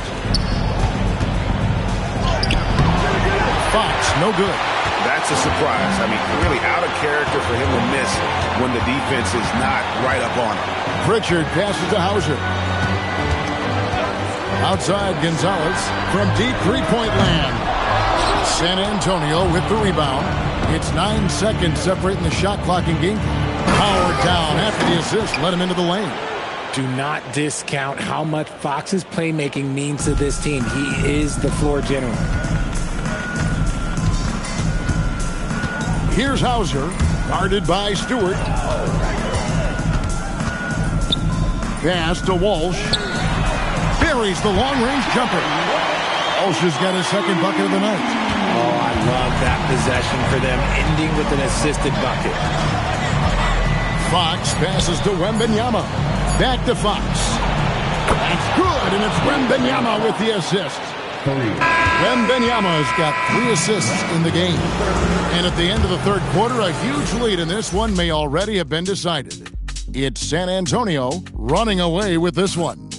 Fox, no good. That's a surprise. I mean, really out of character for him to miss when the defense is not right up on him. Pritchard passes to Hauser. Outside Gonzalez from deep three-point land. San Antonio with the rebound. It's 9 seconds separating the shot clock and game. Powered down after the assist. Let him into the lane. Do not discount how much Fox's playmaking means to this team. He is the floor general. Here's Hauser, guarded by Stewart. Pass to Walsh. Buries the long-range jumper. Walsh has got his second bucket of the night. Oh, I love that possession for them, ending with an assisted bucket. Fox passes to Wembanyama. Back to Fox. That's good, and it's Wembanyama with the assist. Wembanyama's got 3 assists in the game. And at the end of the third quarter, a huge lead in this one may already have been decided. It's San Antonio running away with this one.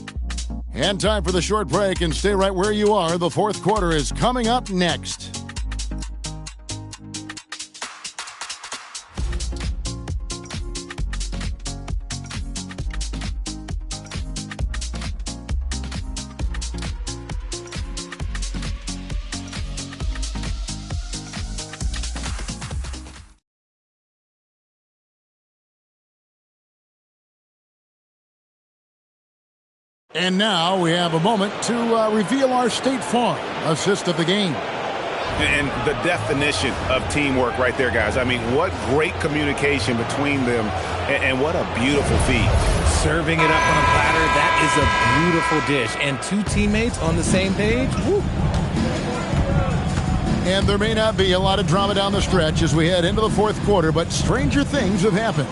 And time for the short break, and stay right where you are. The fourth quarter is coming up next. And now we have a moment to reveal our State Farm assist of the game. And the definition of teamwork right there, guys. I mean, what great communication between them, and what a beautiful feed. Serving it up on a platter, that is a beautiful dish. And 2 teammates on the same page, woo. And there may not be a lot of drama down the stretch as we head into the fourth quarter, but stranger things have happened.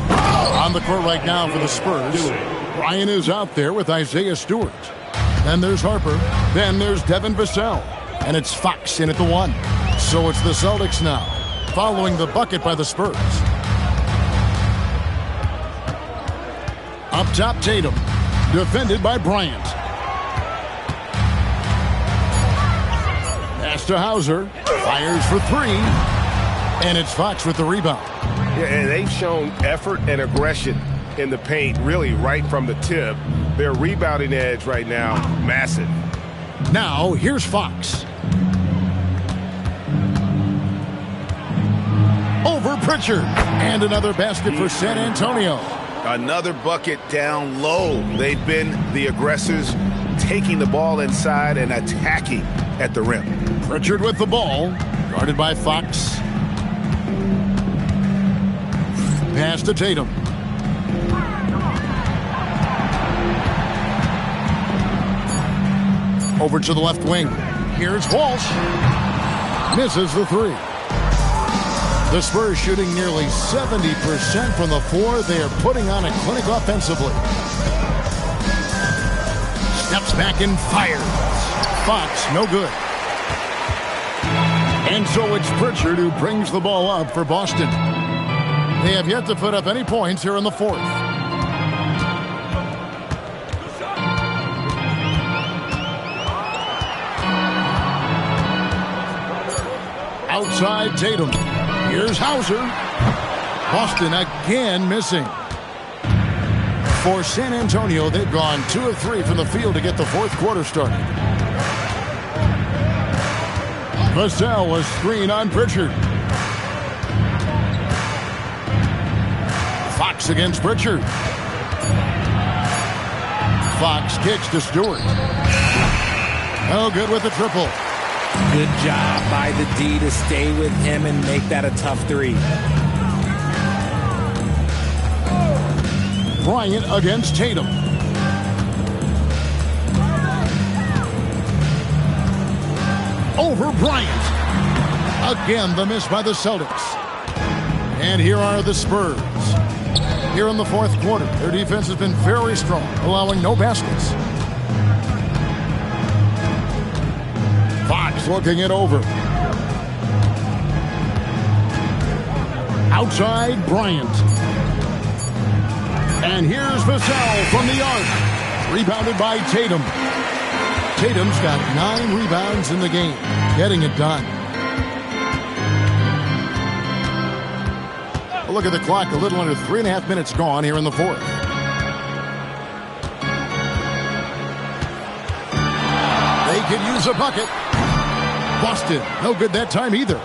On the court right now for the Spurs, Ryan is out there with Isaiah Stewart. Then there's Harper. Then there's Devin Vassell. And it's Fox in at the 1. So it's the Celtics now, following the bucket by the Spurs. Up top, Tatum. Defended by Bryant. Pass to Hauser. Fires for 3. And it's Fox with the rebound. Yeah, and they've shown effort and aggression in the paint, really right from the tip. Their rebounding edge right now, massive. Now, here's Fox. Over Pritchard. And another basket for San Antonio. Another bucket down low. They've been the aggressors, taking the ball inside and attacking at the rim. Pritchard with the ball, guarded by Fox. Pass to Tatum. Over to the left wing. Here's Walsh. Misses the 3. The Spurs shooting nearly 70% from the floor. They are putting on a clinic offensively. Steps back and fires. Fox, no good. And so it's Pritchard who brings the ball up for Boston. They have yet to put up any points here in the fourth. Outside Tatum. Here's Hauser. Boston again missing. For San Antonio, they've gone 2 of 3 from the field to get the fourth quarter started. Vassell, a screen on Pritchard. Fox against Pritchard. Fox kicks to Stewart. No good with the triple. Good job by the D to stay with him and make that a tough 3. Bryant against Tatum. Over Bryant. Again, the miss by the Celtics. And here are the Spurs. Here in the fourth quarter, their defense has been very strong, allowing no baskets. Fox looking it over. Outside, Bryant. And here's Vassell from the arc. Rebounded by Tatum. Tatum's got 9 rebounds in the game, getting it done. A look at the clock, a little under 3.5 minutes gone here in the fourth. They could use a bucket. Boston, no good that time either.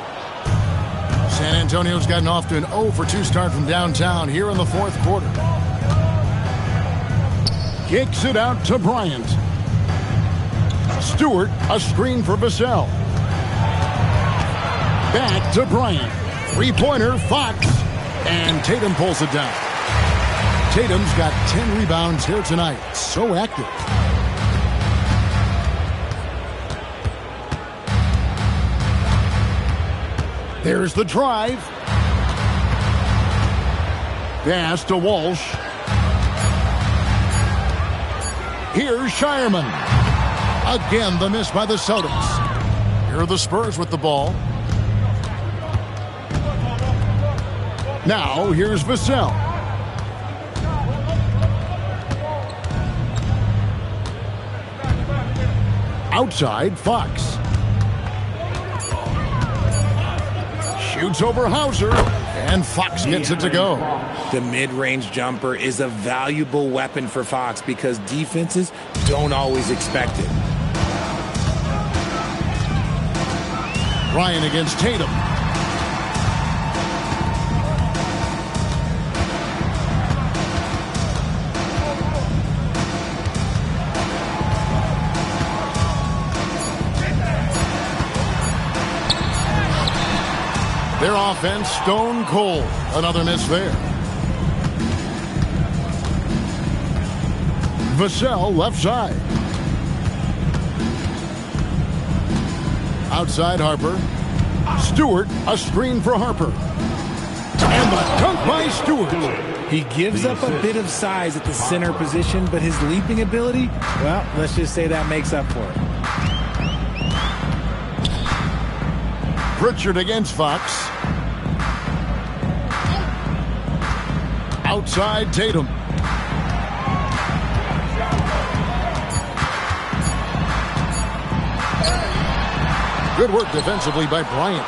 San Antonio's gotten off to an 0 for 2 start from downtown here in the fourth quarter. Kicks it out to Bryant. Stewart, a screen for Vassell. Back to Bryant. Three-pointer, Fox. And Tatum pulls it down. Tatum's got 10 rebounds here tonight. So active. There's the drive. Pass to Walsh. Here's Shireman. Again, the miss by the Celtics. Here are the Spurs with the ball. Now, here's Vassell. Outside, Fox. Shoots over Hauser, and Fox gets it to go. The mid-range jumper is a valuable weapon for Fox because defenses don't always expect it. Ryan against Tatum. Their offense stone cold. Another miss there. Vassell left side. Outside Harper. Stewart, a screen for Harper. And the dunk by Stewart. He gives up a bit of size at the center position, but his leaping ability, well, let's just say that makes up for it. Pritchard against Fox. Outside Tatum. Good work defensively by Bryant.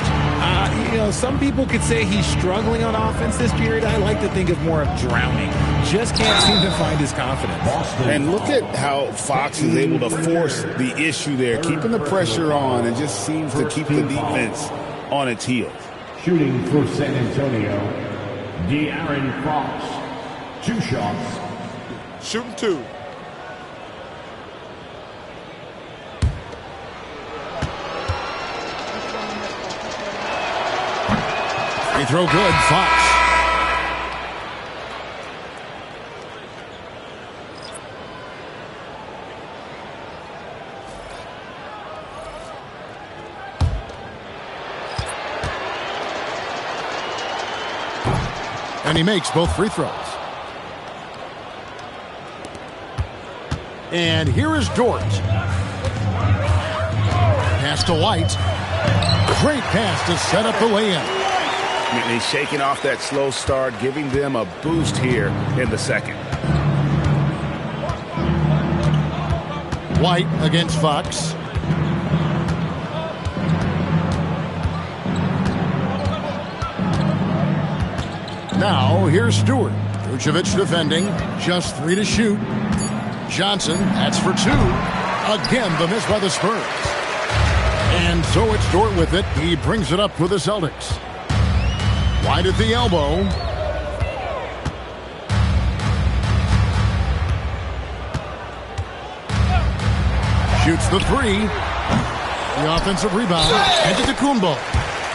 Some people could say he's struggling on offense this period. I like to think of more of drowning. Just can't seem to find his confidence. And look at how Fox is able to force the issue there, keeping the pressure on and just seems to keep the defense on its heels. Shooting for San Antonio, De'Aaron Fox. 2 shots. Shooting 2. Free throw good, Fox. And he makes both free throws. And here is Dort. Pass to White. Great pass to set up the lay-in. And he's shaking off that slow start, giving them a boost here in the second. White against Fox. Now, here's Stewart. Vucevic defending. Just 3 to shoot. Johnson, that's for 2. Again, the miss by the Spurs. And so it's Dort with it. He brings it up for the Celtics. White at the elbow. Shoots the 3. The offensive rebound. And to Kumbo.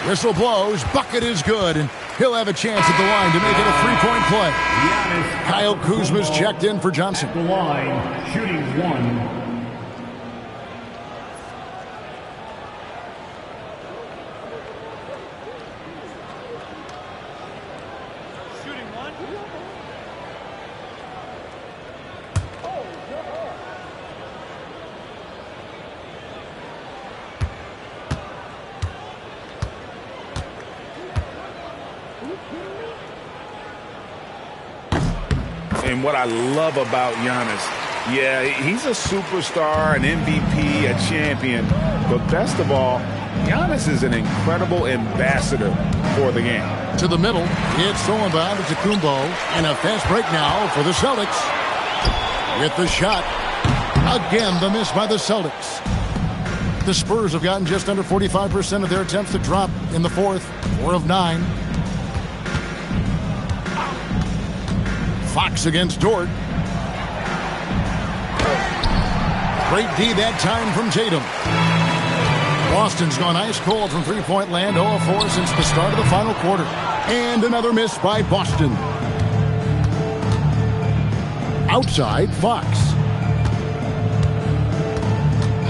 Whistle blows. Bucket is good. And he'll have a chance at the line to make it a 3-point play. Kyle Kuzma's checked in for Johnson. The line, shooting 1. And what I love about Giannis, yeah, he's a superstar, an MVP, a champion, but best of all, Giannis is an incredible ambassador for the game. To the middle, it's stolen by Antetokounmpo, and a fast break now for the Celtics. With the shot, again the miss by the Celtics. The Spurs have gotten just under 45% of their attempts to drop in the fourth, 4 of 9. Fox against Dort. Great D that time from Tatum. Boston's gone ice cold from three-point land, 0 of 4 since the start of the final quarter. And another miss by Boston. Outside, Fox.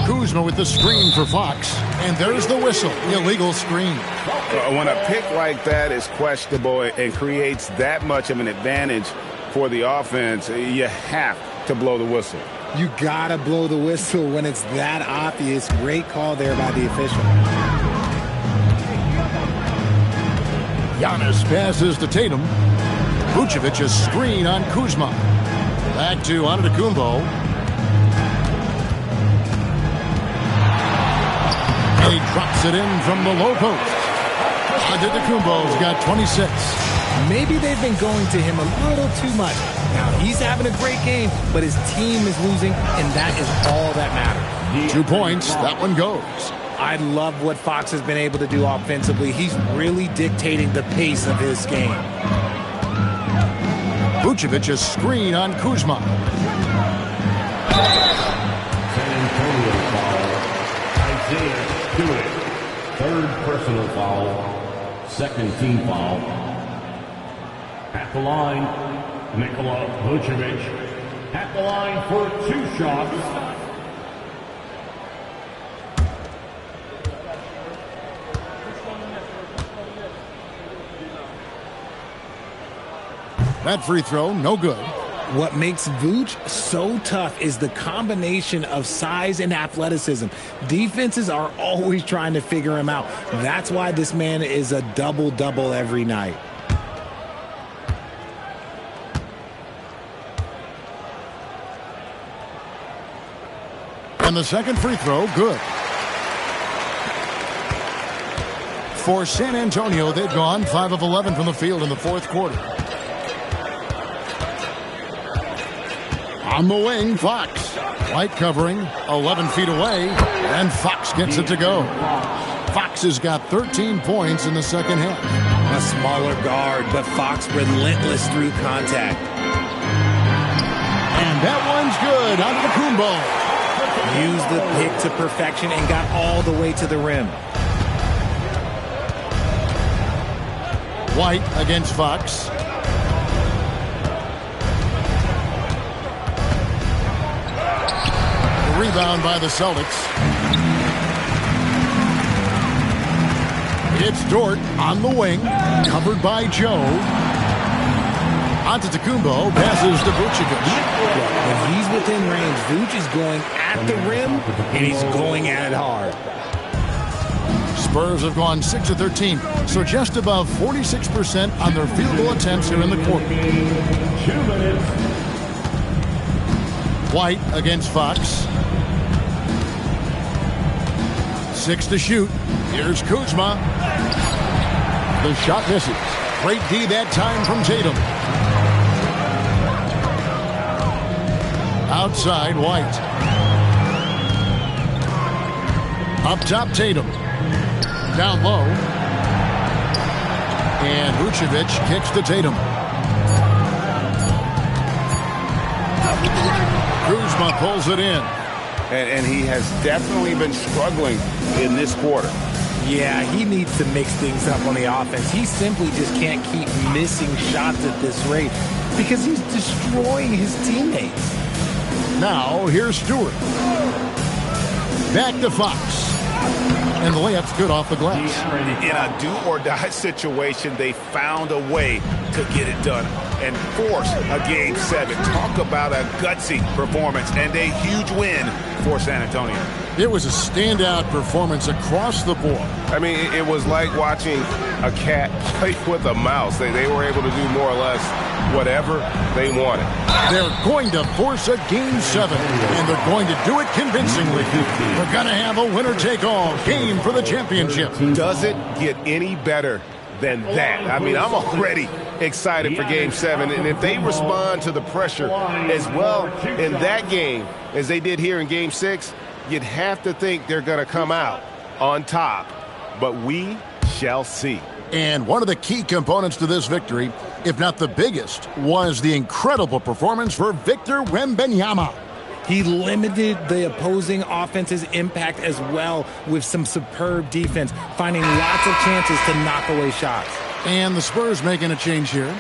Kuzma with the screen for Fox. And there's the whistle. Illegal screen. When a pick like that is questionable and creates that much of an advantage for the offense, you have to blow the whistle. You gotta blow the whistle when it's that obvious. Great call there by the official. Giannis passes to Tatum. Vucevic's screen on Kuzma. Back to Antetokounmpo. And he drops it in from the low post. Antetokounmpo's got 26. Maybe they've been going to him a little too much. Now, he's having a great game, but his team is losing, and that is all that matters. 2 points. That one goes. I love what Fox has been able to do offensively. He's really dictating the pace of his game. Vucevic's screen on Kuzma. San Antonio foul. Isaiah Stewart. Third personal foul. Second team foul. At the line, Nikola Vucevic. At the line for 2 shots. That free throw, no good. What makes Vooch so tough is the combination of size and athleticism. Defenses are always trying to figure him out. That's why this man is a double-double every night. And the second free throw, good. For San Antonio, they've gone 5 of 11 from the field in the fourth quarter. On the wing, Fox. White covering, 11 feet away, and Fox gets it to go. Fox has got 13 points in the second half. A smaller guard, but Fox relentless through contact. And that one's good. Antetokounmpo. Used the pick to perfection and got all the way to the rim. White against Fox. Rebound by the Celtics. It's Dort on the wing, covered by Joe. Antetokounmpo passes to Vucevic. When he's within range, Vooch is going at the rim, and he's going at it hard. Spurs have gone 6 of 13, so just above 46% on their field goal attempts here in the quarter. 2 minutes. White against Fox. 6 to shoot. Here's Kuzma. The shot misses. Great D that time from Tatum. Outside, White. Up top, Tatum. Down low. And Vucevic kicks to Tatum. Kuzma pulls it in. And he has definitely been struggling in this quarter. Yeah, he needs to mix things up on the offense. He simply just can't keep missing shots at this rate because he's destroying his teammates. Now, here's Stewart. Back to Fox. And the layup's good off the glass. In a do-or-die situation, they found a way to get it done. and force a Game 7. Talk about a gutsy performance and a huge win for San Antonio. It was a standout performance across the board. I mean, it was like watching a cat play with a mouse. They were able to do more or less whatever they wanted. They're going to force a Game 7, and they're going to do it convincingly. We're going to have a winner-take-all game for the championship. Does it get any better than that? I mean, I'm already excited for Game 7, and if they respond to the pressure as well in that game as they did here in Game 6, you'd have to think they're going to come out on top, but we shall see. And one of the key components to this victory, if not the biggest, was the incredible performance for Victor Wembanyama. He limited the opposing offense's impact as well with some superb defense, finding lots of chances to knock away shots. And the Spurs making a change here.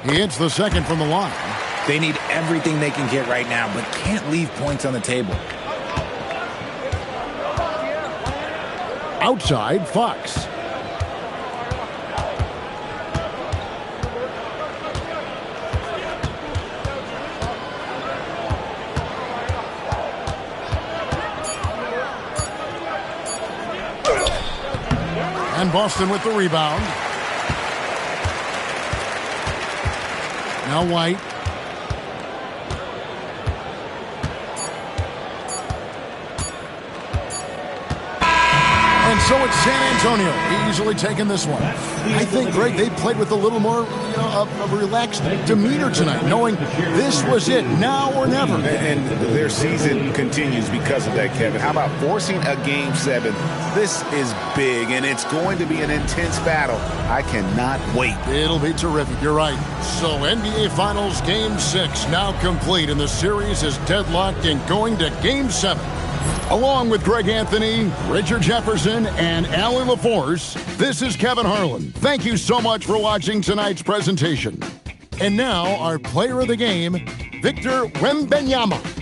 He hits the second from the line. They need everything they can get right now, but can't leave points on the table. Outside, Fox. And Boston with the rebound. Now White. And so it's San Antonio easily taking this one. I think, Greg, they played with a little more of a relaxed demeanor tonight, knowing this was it, now or never. And their season continues because of that, Kevin. How about forcing a Game 7? This is big, and it's going to be an intense battle. I cannot wait. It'll be terrific. You're right. So NBA Finals Game 6 now complete, and the series is deadlocked and going to Game 7. Along with Greg Anthony, Richard Jefferson, and Allie LaForce, this is Kevin Harlan. Thank you so much for watching tonight's presentation. And now, our player of the game, Victor Wembanyama.